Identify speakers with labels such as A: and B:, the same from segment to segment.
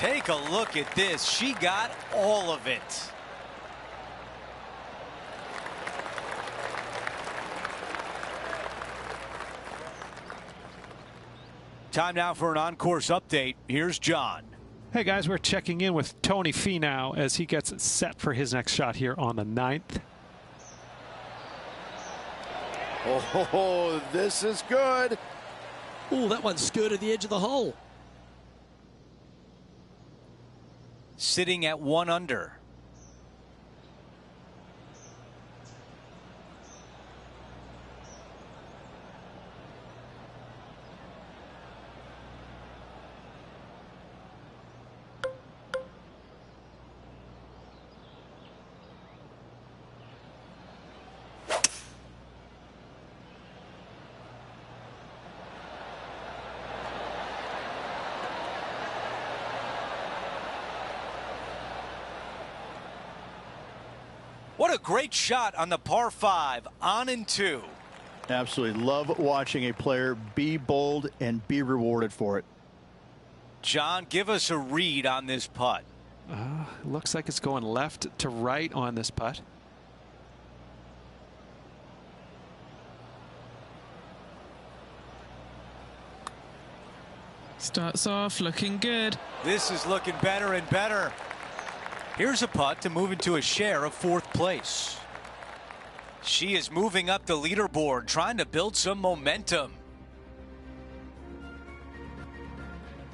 A: Take a look at this. She got all of it. Time now for an on-course update. Here's John.
B: Hey guys, we're checking in with Tony Finau as he gets set for his next shot here on the 9th.
C: Oh, this is good.
D: Oh, that one skirted the edge of the hole.
A: Sitting at 1 under. What a great shot on the par 5, on and 2.
C: Absolutely love watching a player be bold and be rewarded for it.
A: John, give us a read on this putt.
B: Looks like it's going left to right on this putt.
E: Starts off looking good.
A: This is looking better and better. Here's a putt to move into a share of 4th place. She is moving up the leaderboard, trying to build some momentum.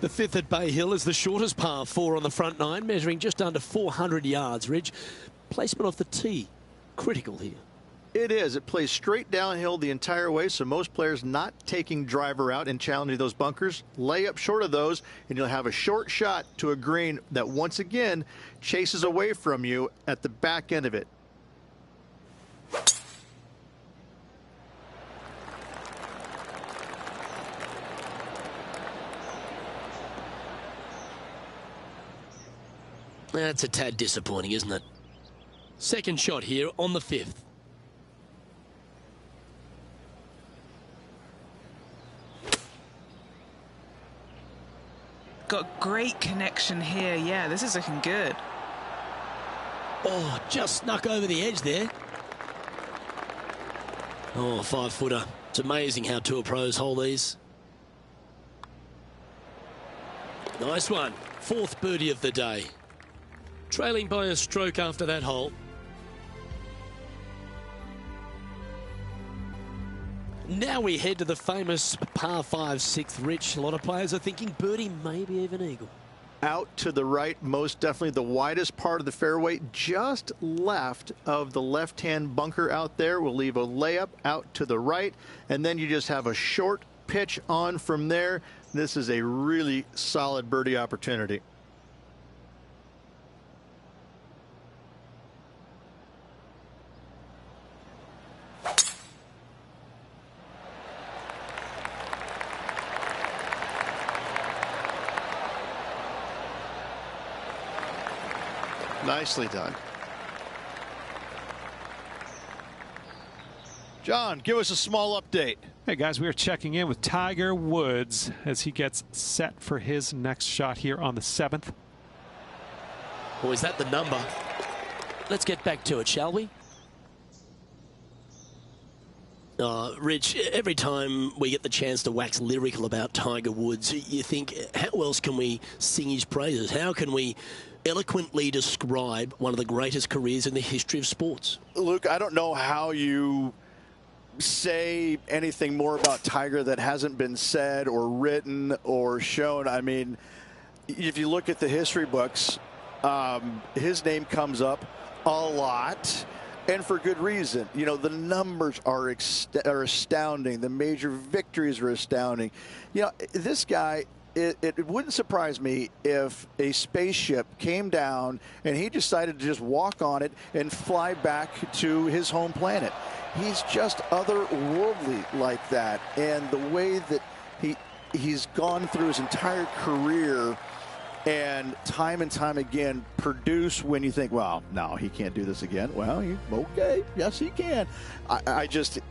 D: The 5th at Bay Hill is the shortest par 4 on the front 9, measuring just under 400 yards. Ridge, placement off the tee, critical here.
C: It is. It plays straight downhill the entire way, so most players not taking driver out and challenging those bunkers. Lay up short of those, and you'll have a short shot to a green that once again chases away from you at the back end of it.
D: That's a tad disappointing, isn't it? Second shot here on the 5th.
E: Got great connection here. Yeah, this is looking good.
D: Oh, just snuck over the edge there. Oh, 5-footer. It's amazing how tour pros hold these. Nice one. 4th birdie of the day. Trailing by a stroke after that hole. Now we head to the famous par 5 6th. Rich, a lot of players are thinking birdie, maybe even eagle.
C: Out to the right, most definitely the widest part of the fairway, just left of the left-hand bunker out there. We'll leave a layup out to the right, and then you just have a short pitch on from there. This is a really solid birdie opportunity. Nicely done. John, give us a small update.
B: Hey guys, we are checking in with Tiger Woods as he gets set for his next shot here on the 7th.
D: Or is that the number? Let's get back to it, shall we? Rich, every time we get the chance to wax lyrical about Tiger Woods, you think, how else can we sing his praises? How can we eloquently describe one of the greatest careers in the history of sports?
C: Luke, I don't know how you say anything more about Tiger that hasn't been said or written or shown. I mean, if you look at the history books, his name comes up a lot. And for good reason. You know, the numbers are astounding. The major victories are astounding. You know, this guy, it wouldn't surprise me if a spaceship came down and he decided to just walk on it and fly back to his home planet. He's just otherworldly like that. And the way that he's gone through his entire career and time again produce when you think, well, no, he can't do this again. Well, okay, yes, he can.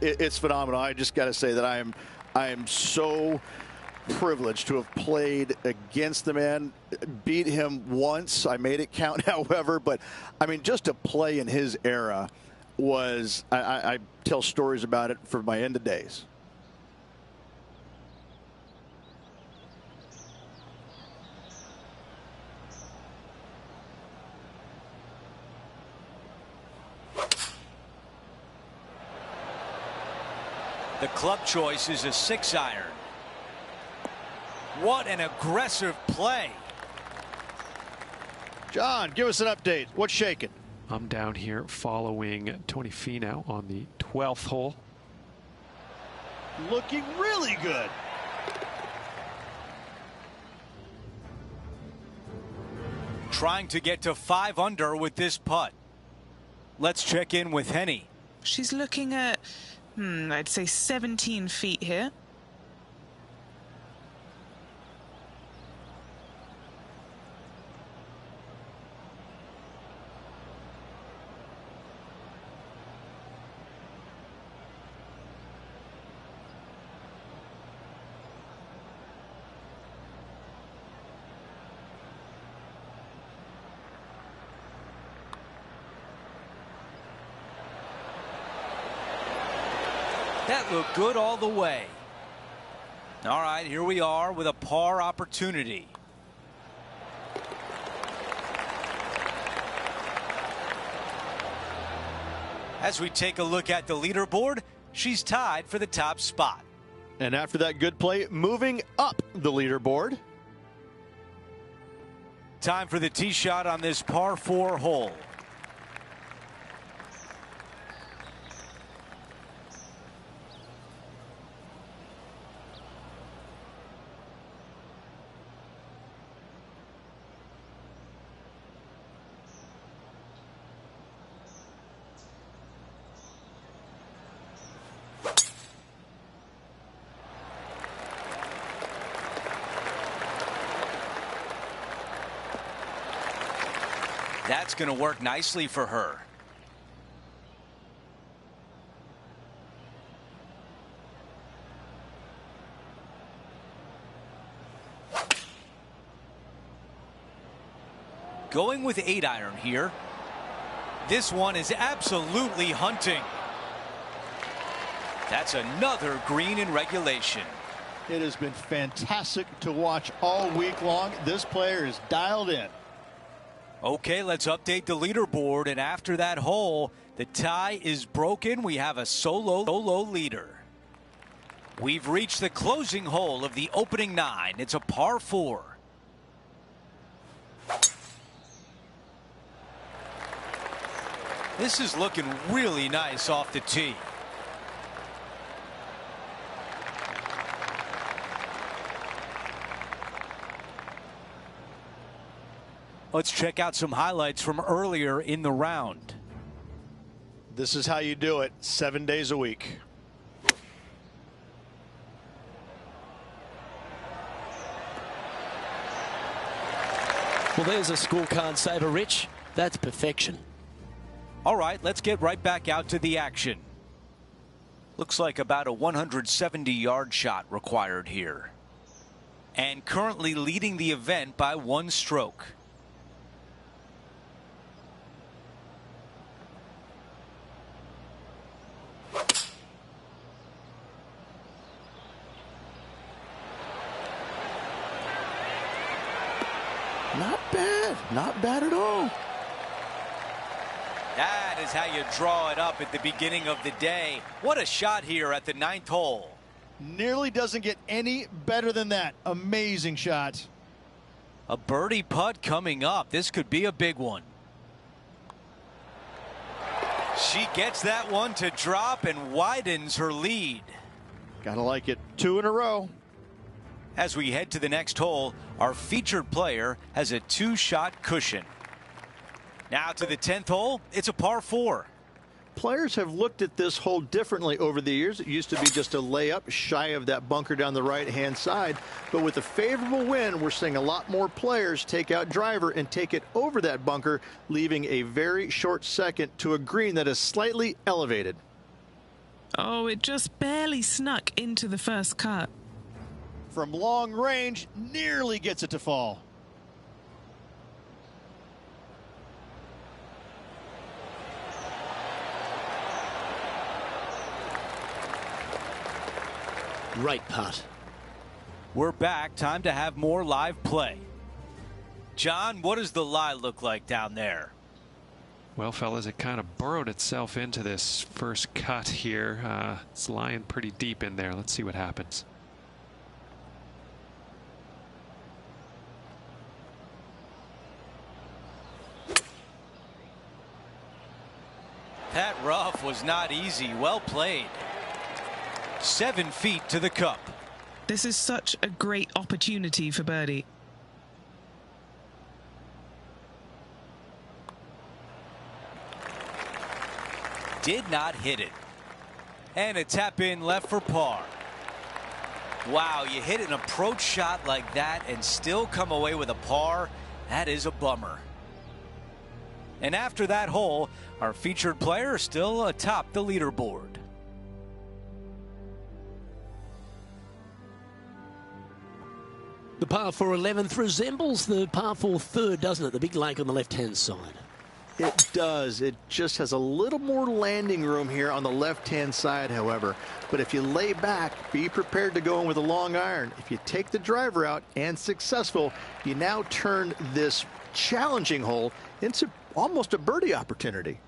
C: It's phenomenal. I just got to say that I am so privilege to have played against the man, beat him once. I made it count, however, but I mean, just to play in his era was, I tell stories about it for my end of days.
A: The club choice is a 6-iron. What an aggressive play.
C: John, give us an update. What's shaking?
B: I'm down here following Tony Finau on the 12th hole.
C: Looking really good.
A: Trying to get to 5 under with this putt. Let's check in with Henny.
E: She's looking at, I'd say 17 feet here.
A: That looked good all the way. All right, here we are with a par opportunity. As we take a look at the leaderboard, she's tied for the top spot.
C: And after that good play, moving up the leaderboard.
A: Time for the tee shot on this par 4 hole. That's going to work nicely for her. Going with 8-iron here. This one is absolutely hunting. That's another green in regulation.
F: It has been fantastic to watch all week long. This player is dialed in.
A: Okay, let's update the leaderboard, and after that hole, the tie is broken. We have a solo leader. We've reached the closing hole of the opening 9. It's a par 4. This is looking really nice off the tee. Let's check out some highlights from earlier in the round.
C: This is how you do it 7 days a week.
D: Well, there's a scorecard saver, Rich. That's perfection.
A: All right, let's get right back out to the action. Looks like about a 170-yard shot required here. And currently leading the event by 1 stroke.
C: Not bad. Not bad at all.
A: That is how you draw it up at the beginning of the day. What a shot here at the 9th hole.
F: Nearly doesn't get any better than that. Amazing shot.
A: A birdie putt coming up. This could be a big one. She gets that one to drop and widens her lead.
C: Gotta like it. 2 in a row.
A: As we head to the next hole, our featured player has a 2-shot cushion. Now to the 10th hole, it's a par 4.
C: Players have looked at this hole differently over the years. It used to be just a layup shy of that bunker down the right-hand side. But with a favorable wind, we're seeing a lot more players take out driver and take it over that bunker, leaving a very short second to a green that is slightly elevated.
E: Oh, it just barely snuck into the first cut.
F: from long range, nearly gets it to fall.
D: Great putt.
A: We're back. Time to have more live play. John, what does the lie look like down there?
B: Well, fellas, it kind of burrowed itself into this first cut here. It's lying pretty deep in there. Let's see what happens.
A: That rough was not easy. Well played. 7 feet to the cup.
E: This is such a great opportunity for birdie.
A: Did not hit it. And a tap in left for par. Wow, you hit an approach shot like that and still come away with a par. That is a bummer. And after that hole, our featured player still atop the leaderboard.
D: The par 4 11th resembles the par 4 third, doesn't it? The big lake on the left-hand side.
C: It does. It just has a little more landing room here on the left-hand side, however. But if you lay back, be prepared to go in with a long iron. If you take the driver out and successful, you now turn this challenging hole into almost a birdie opportunity.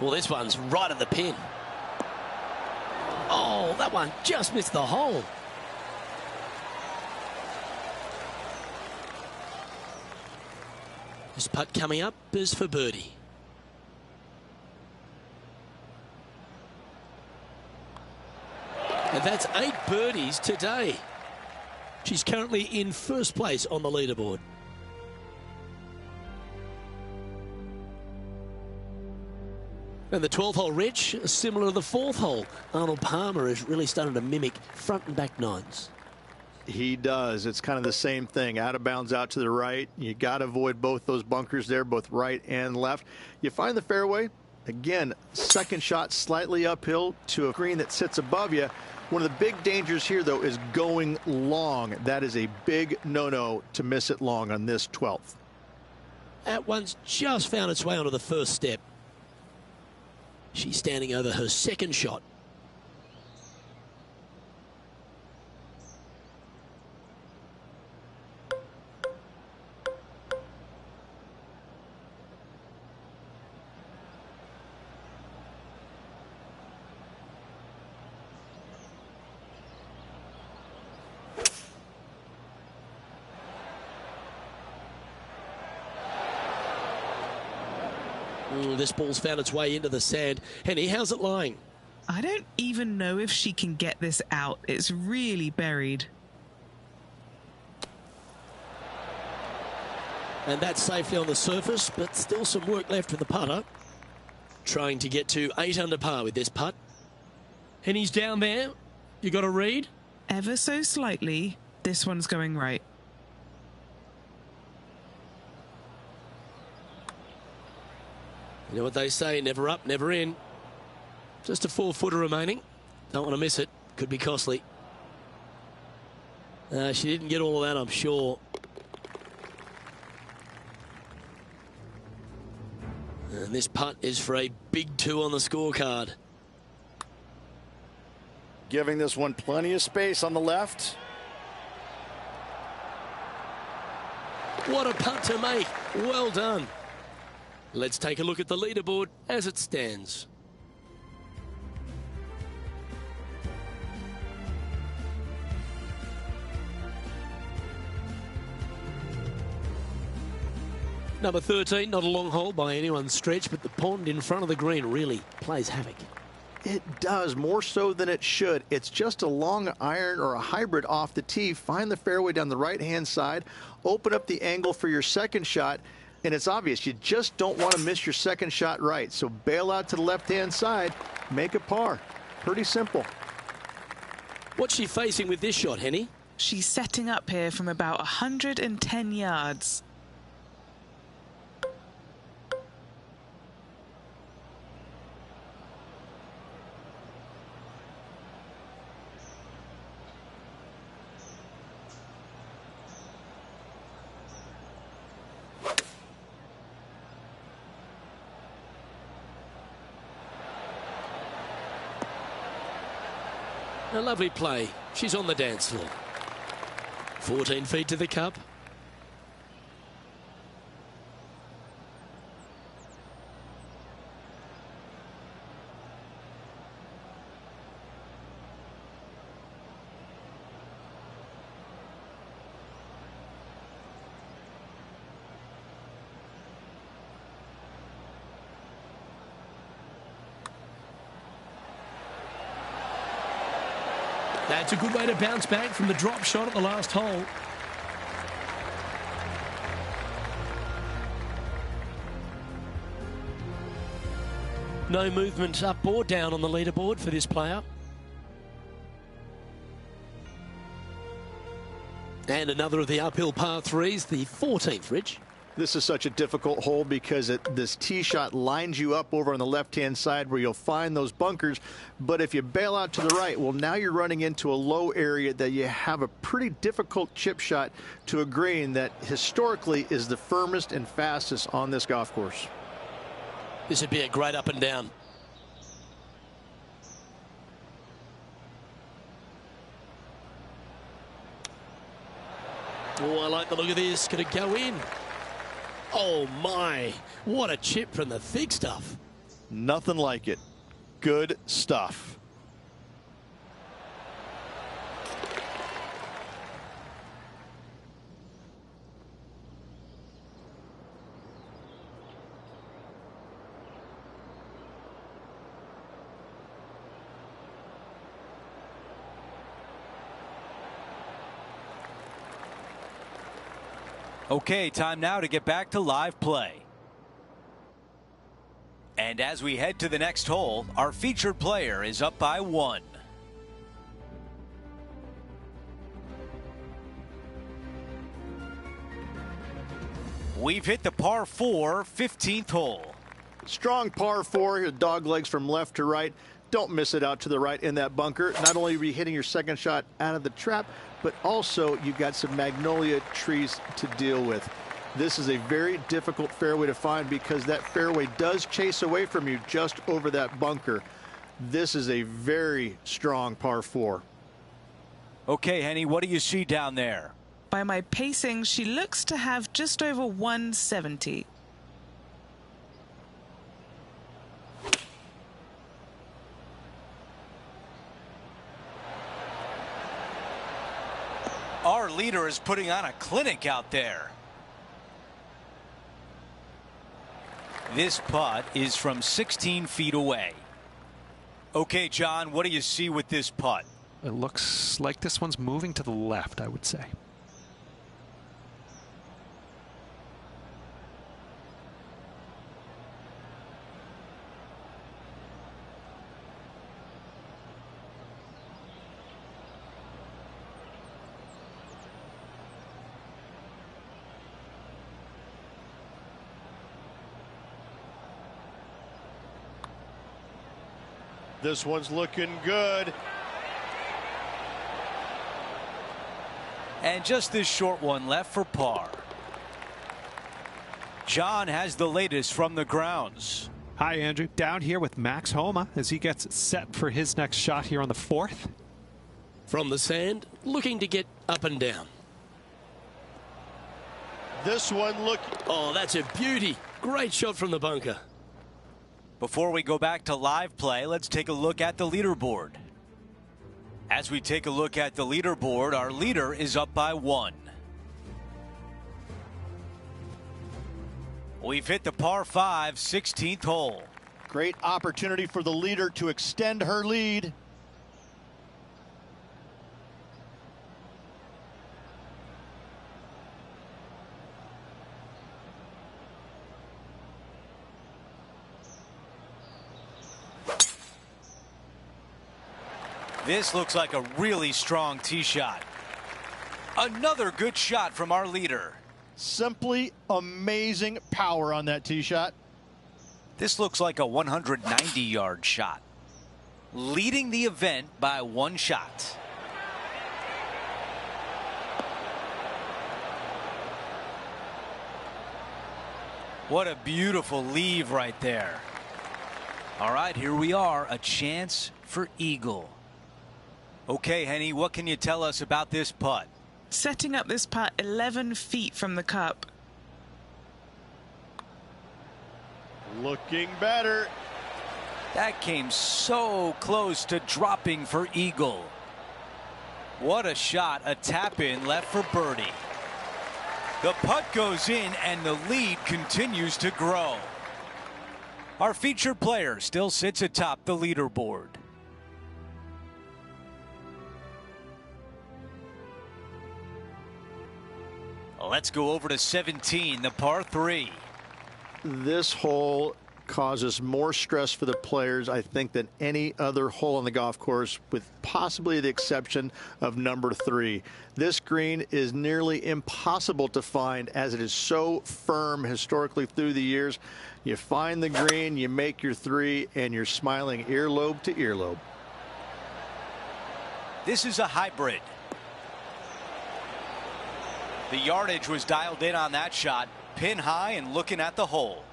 D: Well, this one's right at the pin. Oh, that one just missed the hole. This putt coming up is for birdie. And that's 8 birdies today. She's currently in first place on the leaderboard. And the 12th hole, Rich, similar to the 4th hole. Arnold Palmer is really starting to mimic front and back nines.
C: He does. It's kind of the same thing. Out of bounds out to the right. You got to avoid both those bunkers there, both right and left. You find the fairway. Again, second shot slightly uphill to a green that sits above you. One of the big dangers here, though, is going long. That is a big no-no to miss it long on this 12th.
D: That one's just found its way onto the first step. She's standing over her second shot. This ball's found its way into the sand. Henny, how's it lying?
E: I don't even know if she can get this out. It's really buried.
D: And that's safely on the surface, but still some work left for the putter. Trying to get to 8 under par with this putt. Henny's down there. You got a read?
E: Ever so slightly, this one's going right.
D: You know what they say, never up, never in. Just a 4-footer remaining. Don't want to miss it. Could be costly. She didn't get all of that, I'm sure. And this putt is for a big 2 on the scorecard.
C: Giving this one plenty of space on the left.
D: What a putt to make. Well done. Let's take a look at the leaderboard as it stands. Number 13, not a long hole by anyone's stretch, but the pond in front of the green really plays havoc.
C: It does, more so than it should. It's just a long iron or a hybrid off the tee. Find the fairway down the right-hand side. Open up the angle for your second shot. And it's obvious you just don't want to miss your second shot right. So bail out to the left-hand side. Make a par. Pretty simple.
D: What's she facing with this shot, Henny?
E: She's setting up here from about 110 yards.
D: A lovely play. She's on the dance floor. 14 feet to the cup. That's a good way to bounce back from the drop shot at the last hole. No movement up or down on the leaderboard for this player. And another of the uphill par threes, the 14th, Rich.
F: This is such a difficult hole because this tee shot lines you up over on the left-hand side where you'll find those bunkers. But if you bail out to the right, well, now you're running into a low area that you have a pretty difficult chip shot to a green that historically is the firmest and fastest on this golf course.
D: This would be a great up and down. Oh, I like the look of this. Could it go in? Oh, my. What a chip from the thick stuff.
F: Nothing like it. Good stuff.
A: Okay, time now to get back to live play. And as we head to the next hole, our featured player is up by 1. We've hit the par 4 15th hole.
F: Strong par 4, dog legs from left to right. Don't miss it out to the right in that bunker. Not only are you hitting your second shot out of the trap, but also you've got some magnolia trees to deal with. This is a very difficult fairway to find because that fairway does chase away from you just over that bunker. This is a very strong par 4.
A: Okay, Henny, what do you see down there?
E: By my pacing, she looks to have just over 170.
A: Our leader is putting on a clinic out there. This putt is from 16 feet away. Okay, John, what do you see with this putt?
B: It looks like this one's moving to the left, I would say.
F: This one's looking good.
A: And just this short one left for par. John has the latest from the grounds.
B: Hi, Andrew. Down here with Max Homa as he gets set for his next shot here on the 4th.
D: From the sand, looking to get up and down.
F: This one look.
D: Oh, that's a beauty. Great shot from the bunker.
A: Before we go back to live play, let's take a look at the leaderboard. As we take a look at the leaderboard, our leader is up by 1. We've hit the par 5 16th hole.
F: Great opportunity for the leader to extend her lead.
A: This looks like a really strong tee shot. Another good shot from our leader.
F: Simply amazing power on that tee shot.
A: This looks like a 190-yard shot. Leading the event by 1 shot. What a beautiful leave right there. All right, here we are, a chance for eagle. Okay, Henny, what can you tell us about this putt?
E: Setting up this putt 11 feet from the cup.
F: Looking better.
A: That came so close to dropping for eagle. What a shot, a tap in left for birdie. The putt goes in and the lead continues to grow. Our featured player still sits atop the leaderboard. Let's go over to 17, the par 3.
F: This hole causes more stress for the players, I think, than any other hole on the golf course, with possibly the exception of number 3. This green is nearly impossible to find, as it is so firm historically through the years. You find the green, you make your 3, and you're smiling earlobe to earlobe.
A: This is a hybrid. The yardage was dialed in on that shot, pin high and looking at the hole.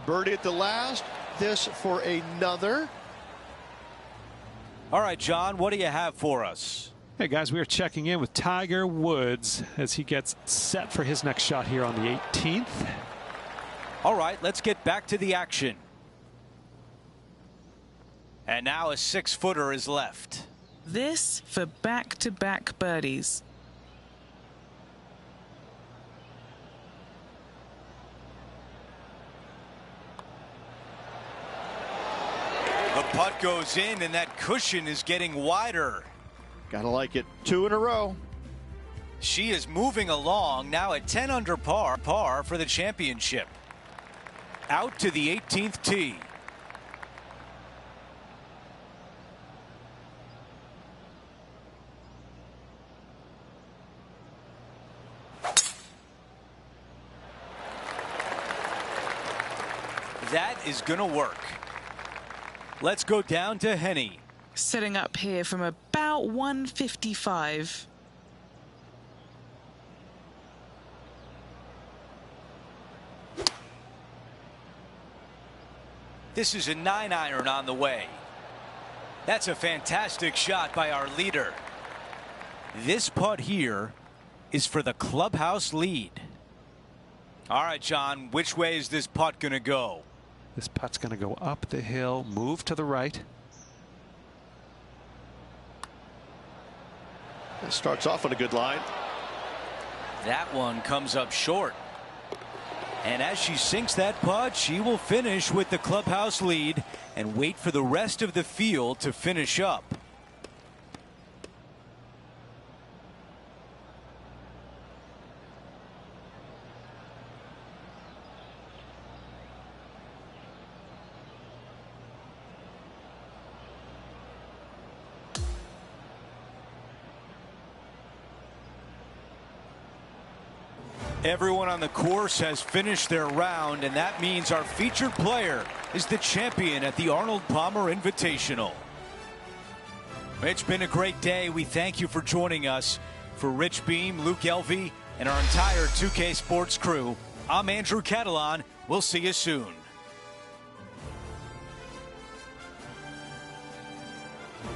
F: Birdie at the last. This for another.
A: All right, John, what do you have for us?
B: Hey guys, we are checking in with Tiger Woods as he gets set for his next shot here on the 18th.
A: All right, let's get back to the action. And now a 6-footer is left.
E: This for back-to-back birdies.
A: The putt goes in and that cushion is getting wider.
F: Gotta like it. 2 in a row.
A: She is moving along now at 10 under par for the championship. Out to the 18th tee. That is going to work. Let's go down to Henny.
E: Setting up here from about 155.
A: This is a 9-iron on the way. That's a fantastic shot by our leader. This putt here is for the clubhouse lead. All right, John, which way is this putt going to go?
B: This putt's going to go up the hill, move to the right.
F: It starts off on a good line.
A: That one comes up short. And as she sinks that putt, she will finish with the clubhouse lead and wait for the rest of the field to finish up. Everyone on the course has finished their round, and that means our featured player is the champion at the Arnold Palmer Invitational. It's been a great day. We thank you for joining us. For Rich Beam, Luke Elvey, and our entire 2K Sports crew, I'm Andrew Catalan. We'll see you soon.